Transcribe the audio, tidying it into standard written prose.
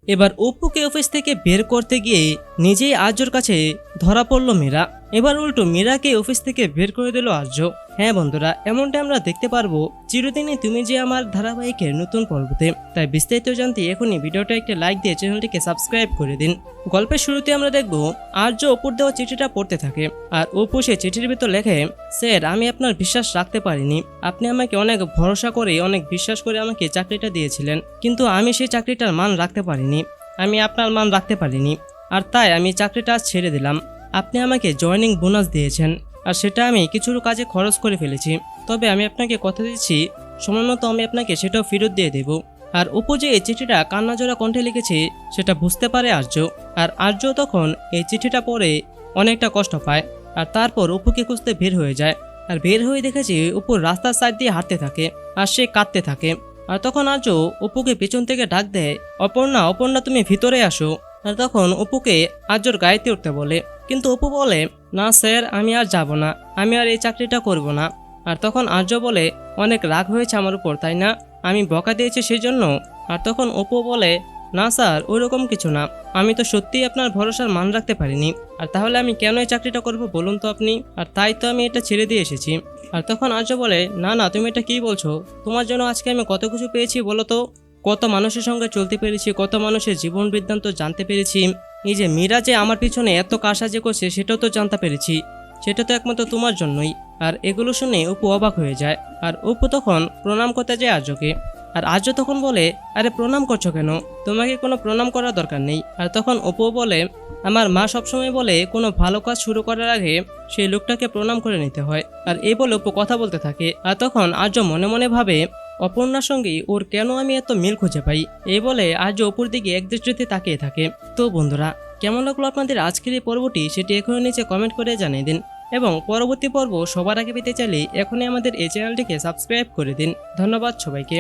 এবার অপুকে অফিস থেকে বের করতে গিয়ে নিজেই আর্যর কাছে ধরা পড়ল মীরা। এবার উল্টো মীরাকে অফিস থেকে বের করে দিল আর্য। হ্যাঁ বন্ধুরা, এমনটা আমরা দেখতে পারবো চিরদিনই তুমি যে আমার ধারাবাহিকের নতুন পর্বতে। তাই বিস্তারিত জানতে এখনই ভিডিওটা একটা লাইক দিয়ে চ্যানেলটিকে সাবস্ক্রাইব করে দিন। গল্পের শুরুতে আমরা দেখব আর্য অপুর দেওয়া চিঠিটা পড়তে থাকে, আর অপু সে চিঠির ভিতর লেখে, স্যার আমি আপনার বিশ্বাস রাখতে পারিনি। আপনি আমাকে অনেক ভরসা করে অনেক বিশ্বাস করে আমাকে চাকরিটা দিয়েছিলেন, কিন্তু আমি সেই চাকরিটার মান রাখতে পারিনি। আমি আপনার মান রাখতে পারিনি, আর তাই আমি চাকরিটা ছেড়ে দিলাম। আপনি আমাকে জয়েনিং বোনাস দিয়েছেন, আর সেটা আমি কিছু কাজে খরচ করে ফেলেছি। তবে আমি আপনাকে কথা দিচ্ছি সময় মতো আমি আপনাকে সেটাও ফেরত দিয়ে দেব। আর অপু যে এই চিঠিটা কান্নাজোড়া কণ্ঠে লিখেছে সেটা বুঝতে পারে আর্য। আর আর্য তখন এই চিঠিটা পড়ে অনেকটা কষ্ট পায়, আর তারপর অপুকে খুঁজতে বের হয়ে যায়। আর বের হয়ে দেখেছে অপু রাস্তার সাইড দিয়ে হাঁটতে থাকে, আর সে কাঁদতে থাকে। আর তখন আর্য অপুকে পেছন থেকে ডাক দেয়, অপর্ণা অপর্ণা তুমি ভিতরে আসো। আর তখন অপুকে আর্যর গাড়িতে উঠতে বলে, কিন্তু অপু বলে, না স্যার আমি আর যাব না, আমি আর এই চাকরিটা করব না। আর তখন আর্য বলে, অনেক রাগ হয়েছে আমার উপর তাই না, আমি বকা দিয়েছি সেই জন্য। আর তখন অপু বলে, না স্যার ওইরকম কিছু না, আমি তো সত্যিই আপনার ভরসার মান রাখতে পারিনি। আর তাহলে আমি কেন এই চাকরিটা করব বলুন তো আপনি, আর তাই তো আমি এটা ছেড়ে দিয়ে এসেছি। আর তখন আর্য বলে, না না তুমি এটা কি বলছো, তোমার জন্য আজকে আমি কত কিছু পেয়েছি বলো তো, কত মানুষের সঙ্গে চলতে পেরেছি, কত মানুষের জীবন বৃত্তান্ত জানতে পেরেছি। এই যে মীরা যে আমার পিছনে এত কারসাজি করছে সেটাও তো জানতে পেরেছি, সেটা তো একমাত্র তোমার জন্যই। আর এগুলো শুনে অপু অবাক হয়ে যায়। আর অপু তখন প্রণাম করতে যায় আর্যকে। আর আর্য তখন বলে, আরে প্রণাম করছো কেন, তোমাকে কোনো প্রণাম করার দরকার নেই। আর তখন অপু বলে, আমার মা সবসময় বলে কোনো ভালো কাজ শুরু করার আগে সেই লোকটাকে প্রণাম করে নিতে হয়। আর এই বলে অপু কথা বলতে থাকে। আর তখন আর্য মনে মনে ভাবে, অপর্ণার সঙ্গে ওর কেন আমি এত মিল খুঁজে পাই। এই বলে আর্য অপুর দিকে একদৃষ্টিতে তাকিয়ে থাকে। তো বন্ধুরা, কেমন লাগলো আপনাদের আজকের এই পর্বটি সেটি এখনই নিচে কমেন্ট করে জানিয়ে দিন, এবং পরবর্তী পর্ব সবার আগে পেতে চাইলে এখনই আমাদের এই চ্যানেলটিকে সাবস্ক্রাইব করে দিন। ধন্যবাদ সবাইকে।